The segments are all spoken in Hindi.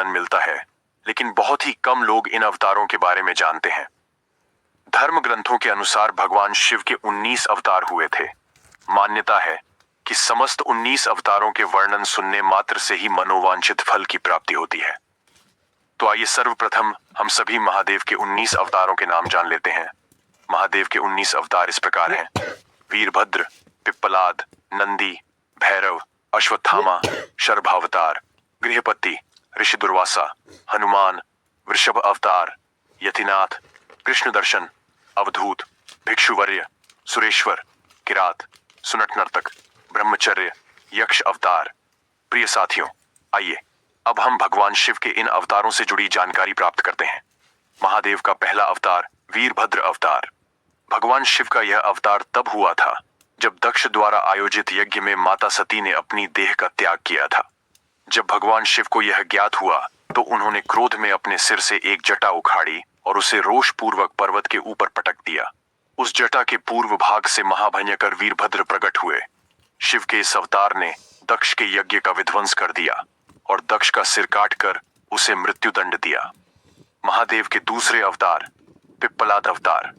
वर्णन मिलता है, लेकिन बहुत ही कम लोग इन अवतारों के बारे में जानते हैं। धर्म ग्रंथों के अनुसार भगवान शिव के 19 अवतार हुए थे। मान्यता है कि समस्त 19 अवतारों के वर्णन सुनने मात्र से ही मनोवांछित फल की प्राप्ति होती है। तो आइए सर्वप्रथम हम सभी महादेव के 19 अवतारों के नाम जान लेते हैं। महादेव के 19 अवतार इस प्रकार हैं: वीरभद्र, पिप्पलाद, नंदी, भैरव, अश्वत्थामा, शर्भावतार, गृहपति, ऋषि दुर्वासा, हनुमान, वृषभ अवतार, यतिनाथ, कृष्ण दर्शन, अवधूत, भिक्षुवर्य, सुरेश्वर, किरात, सुनट नर्तक, ब्रह्मचर्य, यक्ष अवतार। प्रिय साथियों, आइए अब हम भगवान शिव के इन अवतारों से जुड़ी जानकारी प्राप्त करते हैं। महादेव का पहला अवतार वीरभद्र अवतार। भगवान शिव का यह अवतार तब हुआ था जब दक्ष द्वारा आयोजित यज्ञ में माता सती ने अपनी देह का त्याग किया था। जब भगवान शिव को यह ज्ञात हुआ तो उन्होंने क्रोध में अपने सिर से एक जटा उखाड़ी और उसे रोष पूर्वक पर्वत के ऊपर पटक दिया। उस जटा के पूर्व भाग से महाभयंकर वीरभद्र प्रकट हुए। शिव के इस अवतार ने दक्ष के यज्ञ का विध्वंस कर दिया और दक्ष का सिर काटकर उसे मृत्युदंड दिया। महादेव के दूसरे अवतार पिप्पलाद अवतार।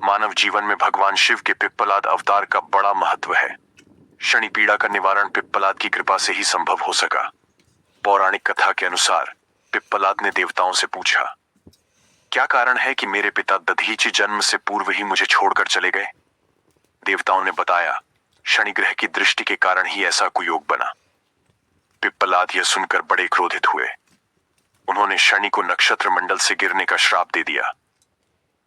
मानव जीवन में भगवान शिव के पिप्पलाद अवतार का बड़ा महत्व है। शनि पीड़ा का निवारण पिप्पलाद की कृपा से ही संभव हो सका। पौराणिक कथा के अनुसार पिप्पलाद ने देवताओं से पूछा, क्या कारण है कि मेरे पिता दधीचि जन्म से पूर्व ही मुझे छोड़कर चले गए? देवताओं ने बताया, शनि ग्रह की दृष्टि के कारण ही ऐसा कुयोग बना। पिप्पलाद यह सुनकर बड़े क्रोधित हुए। उन्होंने शनि को नक्षत्र मंडल से गिरने का श्राप दे दिया।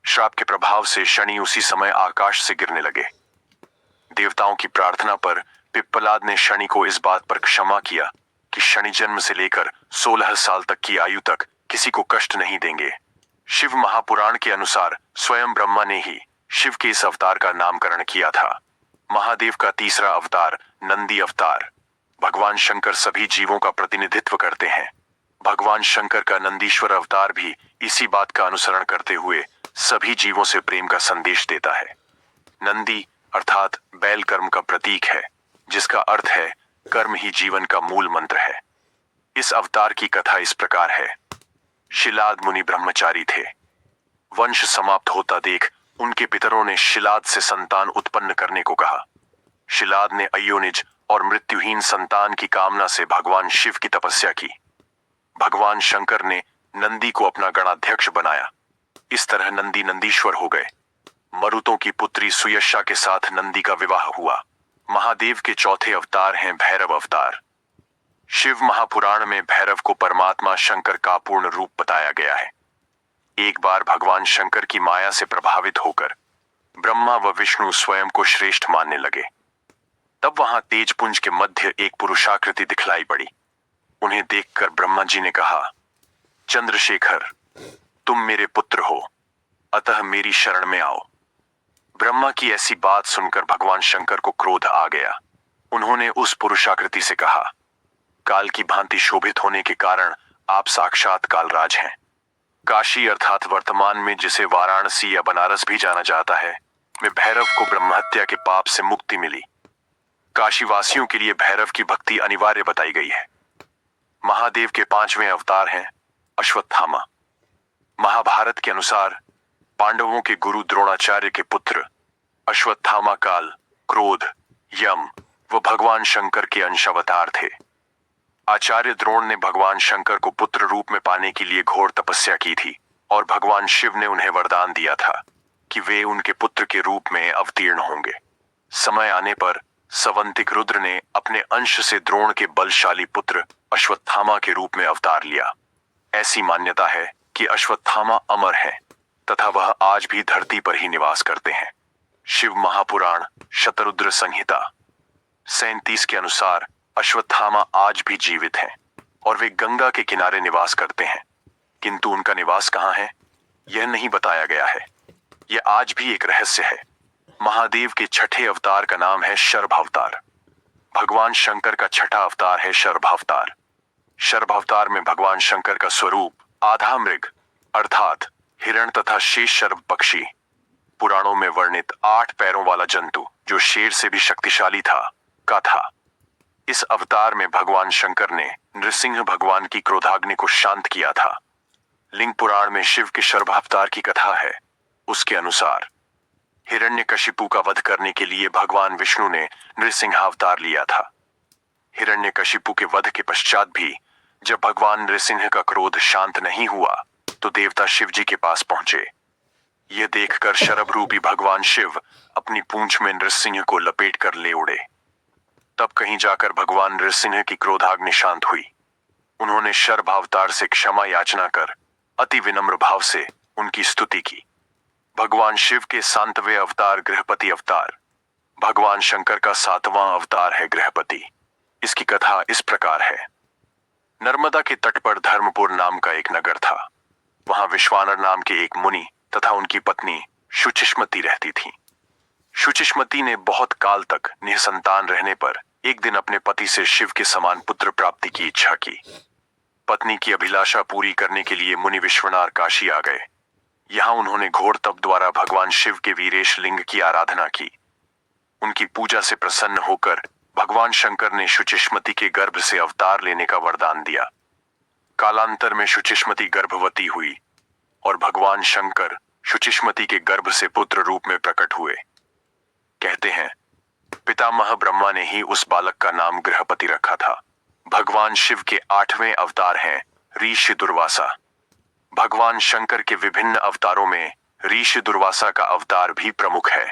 श्राप के प्रभाव से शनि उसी समय आकाश से गिरने लगे। देवताओं की प्रार्थना पर पिप्पलाद ने शनि को इस बात पर क्षमा किया कि शनि जन्म से लेकर 16 साल तक की आयु तक किसी को कष्ट नहीं देंगे। शिव महापुराण के अनुसार स्वयं ब्रह्मा ने ही शिव के इस अवतार का नामकरण किया था। महादेव का तीसरा अवतार नंदी अवतार। भगवान शंकर सभी जीवों का प्रतिनिधित्व करते हैं। भगवान शंकर का नंदीश्वर अवतार भी इसी बात का अनुसरण करते हुए सभी जीवों से प्रेम का संदेश देता है। नंदी अर्थात बैल कर्म का प्रतीक है, जिसका अर्थ है कर्म ही जीवन का मूल मंत्र है। इस अवतार की कथा इस प्रकार है। शिलाद मुनि ब्रह्मचारी थे। वंश समाप्त होता देख उनके पितरों ने शिलाद से संतान उत्पन्न करने को कहा। शिलाद ने अयोनिज और मृत्युहीन संतान की कामना से भगवान शिव की तपस्या की। भगवान शंकर ने नंदी को अपना गणाध्यक्ष बनाया। इस तरह नंदी नंदीश्वर हो गए। मरुतों की पुत्री सुयशा के साथ नंदी का विवाह हुआ। महादेव के चौथे अवतार हैं भैरव अवतार। शिव महापुराण में भैरव को परमात्मा शंकर का पूर्ण रूप बताया गया है। एक बार भगवान शंकर की माया से प्रभावित होकर ब्रह्मा व विष्णु स्वयं को श्रेष्ठ मानने लगे। तब वहां तेजपुंज के मध्य एक पुरुषाकृति दिखलाई पड़ी। उन्हें देखकर ब्रह्मा जी ने कहा, चंद्रशेखर, तुम मेरे पुत्र हो, अतः मेरी शरण में आओ। ब्रह्मा की ऐसी बात सुनकर भगवान शंकर को क्रोध आ गया। उन्होंने उस पुरुषाकृति से कहा, काल की भांति शोभित होने के कारण आप साक्षात कालराज हैं। काशी अर्थात वर्तमान में जिसे वाराणसी या बनारस भी जाना जाता है, में भैरव को ब्रह्महत्या के पाप से मुक्ति मिली। काशी वासियों के लिए भैरव की भक्ति अनिवार्य बताई गई है। महादेव के पांचवें अवतार हैं अश्वत्थामा। महाभारत के अनुसार पांडवों के गुरु द्रोणाचार्य के पुत्र अश्वत्थामा काल, क्रोध, यम व भगवान शंकर के अंश अवतार थे। आचार्य द्रोण ने भगवान शंकर को पुत्र रूप में पाने के लिए घोर तपस्या की थी और भगवान शिव ने उन्हें वरदान दिया था कि वे उनके पुत्र के रूप में अवतीर्ण होंगे। समय आने पर सवंतिक रुद्र ने अपने अंश से द्रोण के बलशाली पुत्र अश्वत्थामा के रूप में अवतार लिया। ऐसी मान्यता है कि अश्वत्थामा अमर है तथा वह आज भी धरती पर ही निवास करते हैं। शिव महापुराण शतरुद्र संहिता 37 के अनुसार अश्वत्थामा आज भी जीवित हैं और वे गंगा के किनारे निवास करते हैं, किंतु उनका निवास कहाँ है यह नहीं बताया गया है। यह आज भी एक रहस्य है। महादेव के छठे अवतार का नाम है शर्भावतार। भगवान शंकर का छठा अवतार है शर्भावतार। शर्भावतार में भगवान शंकर का स्वरूप आधा मृग अर्थात हिरण तथा शेष शर्भ पक्षी, पुराणों में वर्णित 8 पैरों वाला जंतु जो शेर से भी शक्तिशाली था, का था। इस अवतार में भगवान शंकर ने नृसिंह भगवान की क्रोधाग्नि को शांत किया था। लिंग पुराण में शिव के शर्भावतार की कथा है। उसके अनुसार हिरण्यकशिपु का वध करने के लिए भगवान विष्णु ने नृसिंहावतार लिया था। हिरण्यकशिपु के वध के पश्चात भी जब भगवान नृसिंह का क्रोध शांत नहीं हुआ तो देवता शिव जी के पास पहुंचे। यह देखकर शरभ रूपी भगवान शिव अपनी पूंछ में नृसिंह को लपेट कर ले उड़े। तब कहीं जाकर भगवान नृसिंह की क्रोधाग्नि शांत हुई। उन्होंने शर्भावतार से क्षमा याचना कर अति विनम्र भाव से उनकी स्तुति की। भगवान शिव के सातवें अवतार गृहपति अवतार। भगवान शंकर का 7वां अवतार है गृहपति। इसकी कथा इस प्रकार है। नर्मदा के तट पर धर्मपुर नाम का एक नगर था। वहां विश्वानर नाम के एक मुनि तथा उनकी पत्नी शुचिष्मति रहती थी। शुचिष्मति ने बहुत काल तक निसंतान रहने पर एक दिन अपने पति से शिव के समान पुत्र प्राप्ति की इच्छा की। पत्नी की अभिलाषा पूरी करने के लिए मुनि विश्वनाथ काशी आ गए। यहाँ उन्होंने घोर तप द्वारा भगवान शिव के वीरेश लिंग की आराधना की। उनकी पूजा से प्रसन्न होकर भगवान शंकर ने शुचिष्मति के गर्भ से अवतार लेने का वरदान दिया। कालांतर में शुचिष्मति गर्भवती हुई और भगवान शंकर शुचिष्मति के गर्भ से पुत्र रूप में प्रकट हुए। कहते हैं पितामह ब्रह्मा ने ही उस बालक का नाम गृहपति रखा था। भगवान शिव के 8वें अवतार हैं ऋषि दुर्वासा। भगवान शंकर के विभिन्न अवतारों में ऋषि दुर्वासा का अवतार भी प्रमुख है।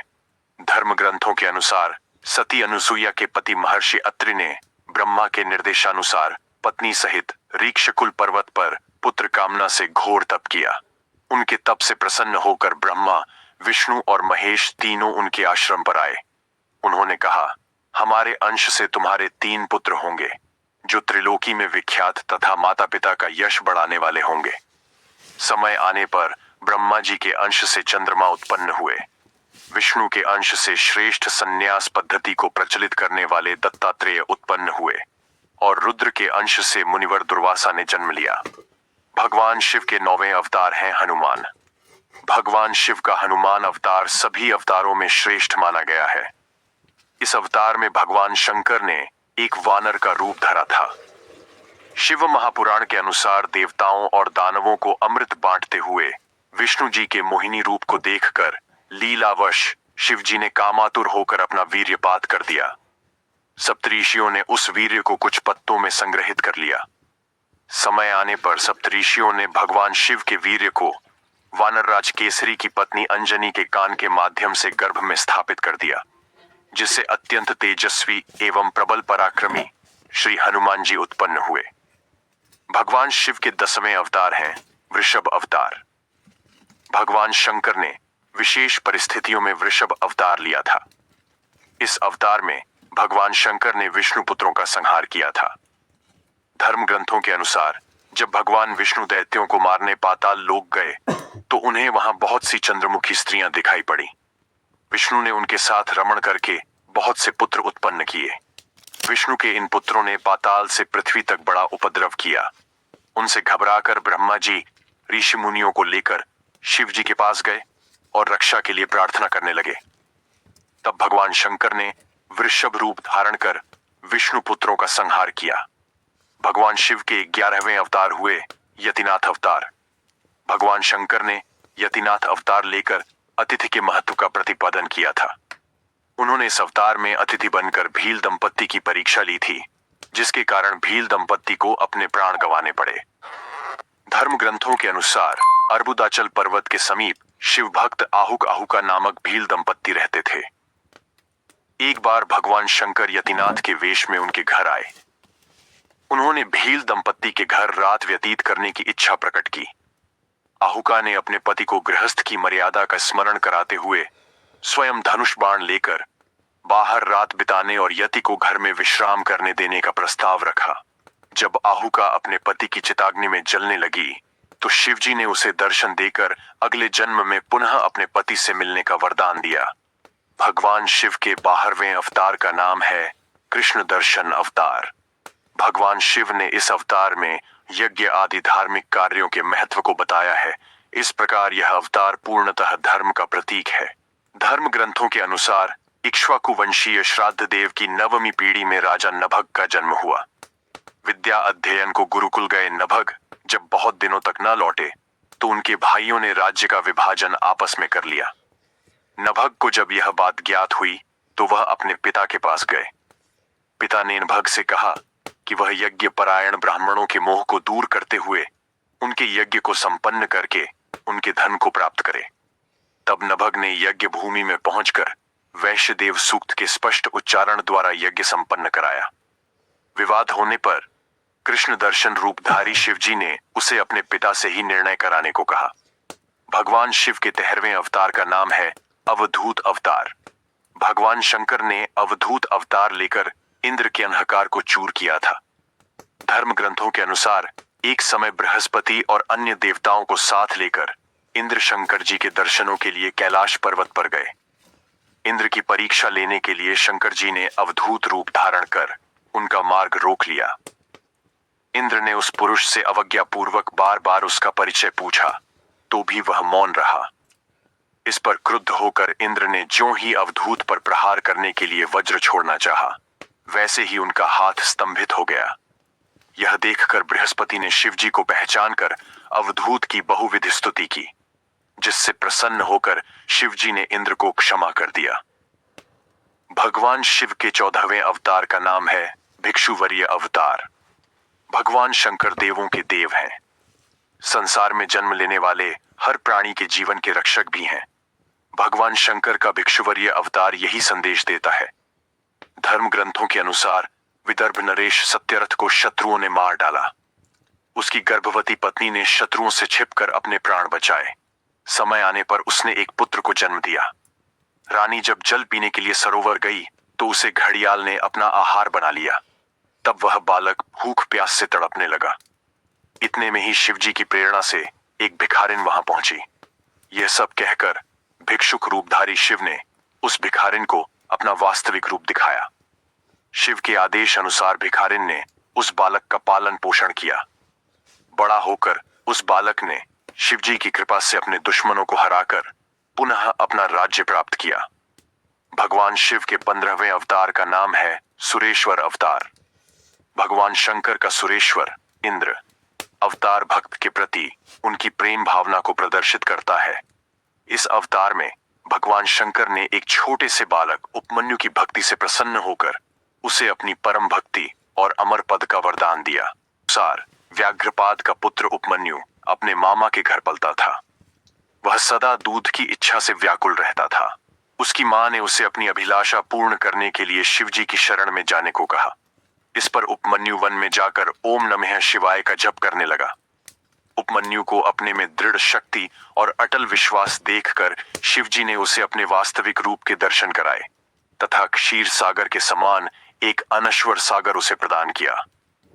धर्म ग्रंथों के अनुसार सती अनुसुईया के पति महर्षि अत्रि ने ब्रह्मा के निर्देशानुसार पत्नी सहित ऋक्षकुल पर्वत पर पुत्र कामना से घोर तप किया। उनके तप से प्रसन्न होकर ब्रह्मा, विष्णु और महेश तीनों उनके आश्रम पर आए। उन्होंने कहा, हमारे अंश से तुम्हारे 3 पुत्र होंगे जो त्रिलोकी में विख्यात तथा माता पिता का यश बढ़ाने वाले होंगे। समय आने पर ब्रह्मा जी के अंश से चंद्रमा उत्पन्न हुए। विष्णु के अंश से श्रेष्ठ संन्यास पद्धति को प्रचलित करने वाले दत्तात्रेय उत्पन्न हुए और रुद्र के अंश से मुनिवर दुर्वासा ने जन्म लिया। भगवान शिव के 9वें अवतार हैं हनुमान। भगवान शिव का हनुमान अवतार सभी अवतारों में श्रेष्ठ माना गया है। इस अवतार में भगवान शंकर ने एक वानर का रूप धरा था। शिव महापुराण के अनुसार देवताओं और दानवों को अमृत बांटते हुए विष्णु जी के मोहिनी रूप को देखकर लीलावश शिव जी ने कामातुर होकर अपना वीर्यपात कर दिया। सप्तऋषियों ने उस वीर्य को कुछ पत्तों में संग्रहित कर लिया। समय आने पर सप्तऋषियों ने भगवान शिव के वीर्य को वानरराज केसरी की पत्नी अंजनी के कान के माध्यम से गर्भ में स्थापित कर दिया, जिससे अत्यंत तेजस्वी एवं प्रबल पराक्रमी श्री हनुमान जी उत्पन्न हुए। भगवान शिव के 10वें अवतार हैं वृषभ अवतार। भगवान शंकर ने विशेष परिस्थितियों में वृषभ अवतार लिया था। इस अवतार में भगवान शंकर ने विष्णु पुत्रों का संहार किया था। धर्म ग्रंथों के अनुसार जब भगवान विष्णु दैत्यों को मारने पाताल लोक गए तो उन्हें वहां बहुत सी चंद्रमुखी स्त्रियां दिखाई पड़ी। विष्णु ने उनके साथ रमण करके बहुत से पुत्र उत्पन्न किए। विष्णु के इन पुत्रों ने पाताल से पृथ्वी तक बड़ा उपद्रव किया। उनसे घबराकर ब्रह्मा जी ऋषि मुनियों को लेकर शिव जी के पास गए और रक्षा के लिए प्रार्थना करने लगे। तब भगवान शंकर ने वृषभ रूप धारण कर विष्णु पुत्रों का संहार किया। भगवान शिव के 11वें अवतार हुए यतिनाथ अवतार। भगवान शंकर ने यतिनाथ अवतार लेकर अतिथि के महत्व का प्रतिपादन किया था। उन्होंने इस अवतार में अतिथि बनकर भील दंपत्ति की परीक्षा ली थी, जिसके कारण भील दंपत्ति को अपने प्राण गंवाने पड़े। धर्म ग्रंथों के अनुसार अर्बुदाचल पर्वत के समीप शिव भक्त आहुका नामक भील दंपत्ति रहते थे। एक बार भगवान शंकर यतिनाथ के वेश में उनके घर आए। उन्होंने भील दंपत्ति के घर रात व्यतीत करने की इच्छा प्रकट की। आहुका ने अपने पति को गृहस्थ की मर्यादा का स्मरण कराते हुए स्वयं धनुष बाण लेकर बाहर रात बिताने और यति को घर में विश्राम करने देने का प्रस्ताव रखा। जब आहुका अपने पति की चिताग्नि में जलने लगी तो शिवजी ने उसे दर्शन देकर अगले जन्म में पुनः अपने पति से मिलने का वरदान दिया। भगवान शिव के 12वें अवतार का नाम है कृष्ण दर्शन अवतार। भगवान शिव ने इस अवतार में यज्ञ आदि धार्मिक कार्यों के महत्व को बताया है। इस प्रकार यह अवतार पूर्णतः धर्म का प्रतीक है। धर्म ग्रंथों के अनुसार इक्ष्वाकु वंशीय श्राद्ध देव की 9वीं पीढ़ी में राजा नभग का जन्म हुआ। विद्या अध्ययन को गुरुकुल गए नभग जब बहुत दिनों तक न लौटे तो उनके भाइयों ने राज्य का विभाजन आपस में कर लिया। नभग को जब यह बात ज्ञात हुई तो वह अपने पिता के पास गए। पिता ने नभग से कहा कि वह यज्ञ परायण ब्राह्मणों के मोह को दूर करते हुए उनके यज्ञ को संपन्न करके उनके धन को प्राप्त करे। तब नभग ने यज्ञ भूमि में पहुंचकर वैश्यदेव सूक्त के स्पष्ट उच्चारण द्वारा यज्ञ संपन्न कराया। विवाद होने पर कृष्ण दर्शन रूपधारी शिवजी ने उसे अपने पिता से ही निर्णय कराने को कहा। भगवान शिव के 13वें अवतार का नाम है अवधूत अवतार। भगवान शंकर ने अवधूत अवतार लेकर इंद्र के अंधकार को चूर किया था। धर्म ग्रंथों के अनुसार एक समय बृहस्पति और अन्य देवताओं को साथ लेकर इंद्र शंकर जी के दर्शनों के लिए कैलाश पर्वत पर गए। इंद्र की परीक्षा लेने के लिए शंकर जी ने अवधूत रूप धारण कर उनका मार्ग रोक लिया। इंद्र ने उस पुरुष से अवज्ञापूर्वक बार बार उसका परिचय पूछा तो भी वह मौन रहा। इस पर क्रुद्ध होकर इंद्र ने ज्यों ही अवधूत पर प्रहार करने के लिए वज्र छोड़ना चाहा, वैसे ही उनका हाथ स्तंभित हो गया। यह देखकर बृहस्पति ने शिवजी को पहचान कर अवधूत की बहुविध स्तुति की, जिससे प्रसन्न होकर शिवजी ने इंद्र को क्षमा कर दिया। भगवान शिव के 14वें अवतार का नाम है भिक्षुवर्य अवतार। भगवान शंकर देवों के देव हैं। संसार में जन्म लेने वाले हर प्राणी के जीवन के रक्षक भी हैं। भगवान शंकर का भिक्षुवर्य अवतार यही संदेश देता है। धर्म ग्रंथों के अनुसार विदर्भ नरेश सत्यरथ को शत्रुओं ने मार डाला। उसकी गर्भवती पत्नी ने शत्रुओं से छिपकर अपने प्राण बचाए। समय आने पर उसने एक पुत्र को जन्म दिया। रानी जब जल पीने के लिए सरोवर गई तो उसे घड़ियाल ने अपना आहार बना लिया। तब वह बालक भूख प्यास से तड़पने लगा। इतने में ही शिवजी की प्रेरणा से एक भिखारिन वहां पहुंची। यह सब कहकर भिक्षुक रूपधारी शिव ने उस भिखारिन को अपना वास्तविक रूप दिखाया। शिव के आदेश अनुसार भिखारिन ने उस बालक का पालन पोषण किया। बड़ा होकर उस बालक ने शिवजी की कृपा से अपने दुश्मनों को हराकर पुनः अपना राज्य प्राप्त किया। भगवान शिव के 15वें अवतार का नाम है सुरेश्वर अवतार। भगवान शंकर का सुरेश्वर इंद्र अवतार भक्त के प्रति उनकी प्रेम भावना को प्रदर्शित करता है। इस अवतार में भगवान शंकर ने एक छोटे से बालक उपमन्यु की भक्ति से प्रसन्न होकर उसे अपनी परम भक्ति और अमर पद का वरदान दिया। व्याघ्रपाद का पुत्र उपमन्यु अपने मामा के घर पलता था। वह सदा दूध की इच्छा से व्याकुल रहता था। उसकी मां ने उसे अपनी अभिलाषा पूर्ण करने के लिए शिवजी की शरण में जाने को कहा। इस पर उपमन्यु वन में जाकर ओम नमः शिवाय का जप करने लगा। उपमन्यु को अपने में दृढ़ शक्ति और अटल विश्वास देखकर शिवजी ने उसे अपने वास्तविक रूप के दर्शन कराए तथा क्षीर सागर के समान एक अनश्वर सागर उसे प्रदान किया।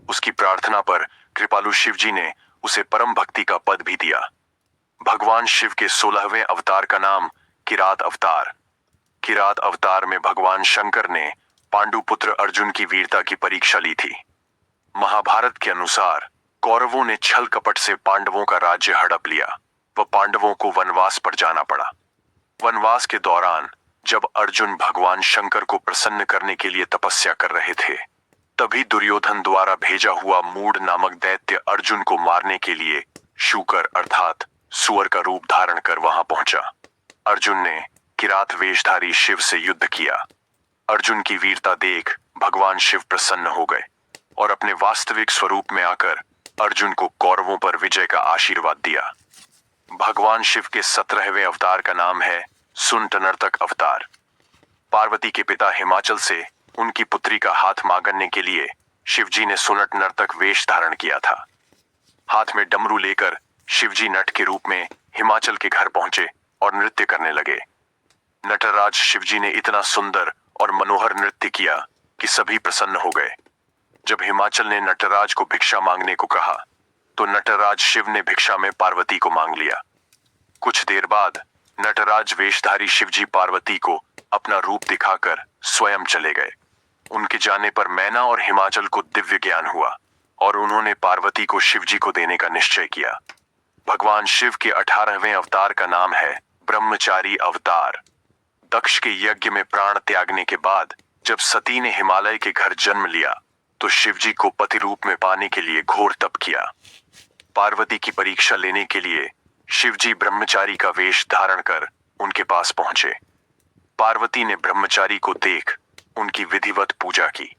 उसकी प्रार्थना पर कृपालु शिवजी ने उसे परम भक्ति का पद भी दिया। भगवान शिव के 16वें अवतार का नाम किरात अवतार। किरात अवतार में भगवान शंकर ने पांडुपुत्र अर्जुन की वीरता की परीक्षा ली थी। महाभारत के अनुसार कौरवों ने छल कपट से पांडवों का राज्य हड़प लिया व पांडवों को वनवास पर जाना पड़ा। वनवास के दौरान जब अर्जुन भगवान शंकर को प्रसन्न करने के लिए तपस्या कर रहे थे, तभी दुर्योधन द्वारा भेजा हुआ मूढ़ नामक दैत्य अर्जुन को मारने के लिए शूकर अर्थात सुअर का रूप धारण कर वहां पहुंचा। अर्जुन ने किरात वेशधारी शिव से युद्ध किया। अर्जुन की वीरता देख भगवान शिव प्रसन्न हो गए और अपने वास्तविक स्वरूप में आकर अर्जुन को कौरवों पर विजय का आशीर्वाद दिया। भगवान शिव के 17वें अवतार का नाम है सुनट नर्तक अवतार। पार्वती के पिता हिमाचल से उनकी पुत्री का हाथ मांगने के लिए शिवजी ने सुनट नर्तक वेश धारण किया था। हाथ में डमरू लेकर शिवजी नट के रूप में हिमाचल के घर पहुंचे और नृत्य करने लगे। नटराज शिवजी ने इतना सुंदर और मनोहर नृत्य किया कि सभी प्रसन्न हो गए। जब हिमाचल ने नटराज को भिक्षा मांगने को कहा तो नटराज शिव ने भिक्षा में पार्वती को मांग लिया। कुछ देर बाद नटराज वेशधारी शिवजी पार्वती को अपना रूप दिखाकर स्वयं चले गए। उनके जाने पर मैना और हिमाचल को दिव्य ज्ञान हुआ और उन्होंने पार्वती को शिवजी को देने का निश्चय किया। भगवान शिव के 18वें अवतार का नाम है ब्रह्मचारी अवतार। दक्ष के यज्ञ में प्राण त्यागने के बाद जब सती ने हिमालय के घर जन्म लिया तो शिवजी को पति रूप में पाने के लिए घोर तप किया। पार्वती की परीक्षा लेने के लिए शिवजी ब्रह्मचारी का वेश धारण कर उनके पास पहुंचे। पार्वती ने ब्रह्मचारी को देख उनकी विधिवत पूजा की।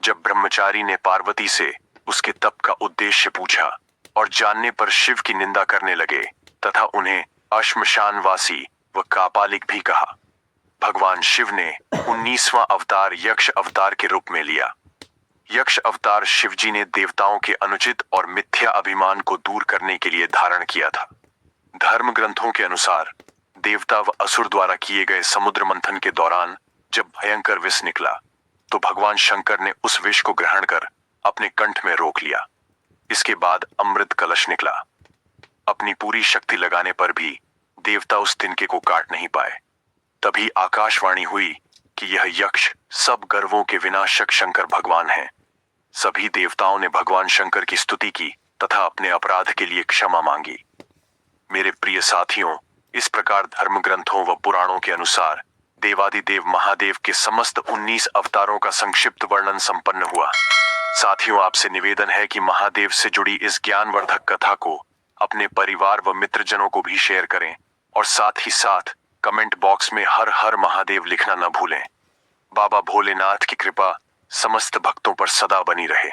जब ब्रह्मचारी ने पार्वती से उसके तप का उद्देश्य पूछा और जानने पर शिव की निंदा करने लगे तथा उन्हें अश्मशानवासी व कापालिक भी कहा। भगवान शिव ने 19वां अवतार यक्ष अवतार के रूप में लिया। यक्ष अवतार शिवजी ने देवताओं के अनुचित और मिथ्या अभिमान को दूर करने के लिए धारण किया था। धर्म ग्रंथों के अनुसार देवता व असुर द्वारा किए गए समुद्र मंथन के दौरान जब भयंकर विष निकला तो भगवान शंकर ने उस विष को ग्रहण कर अपने कंठ में रोक लिया। इसके बाद अमृत कलश निकला। अपनी पूरी शक्ति लगाने पर भी देवता उस तिनके को काट नहीं पाए। तभी आकाशवाणी हुई कि यह यक्ष सब गर्वों के विनाशक शंकर भगवान हैं। सभी देवताओं ने भगवान शंकर की स्तुति की तथा अपने अपराध के लिए क्षमा मांगी। मेरे प्रिय साथियों, इस प्रकार धर्म ग्रंथों व पुराणों के अनुसार देवादिदेव महादेव के समस्त 19 अवतारों का संक्षिप्त वर्णन संपन्न हुआ। साथियों, आपसे निवेदन है कि महादेव से जुड़ी इस ज्ञानवर्धक कथा को अपने परिवार व मित्रजनों को भी शेयर करें और साथ ही साथ कमेंट बॉक्स में हर हर महादेव लिखना न भूलें। बाबा भोलेनाथ की कृपा समस्त भक्तों पर सदा बनी रहे।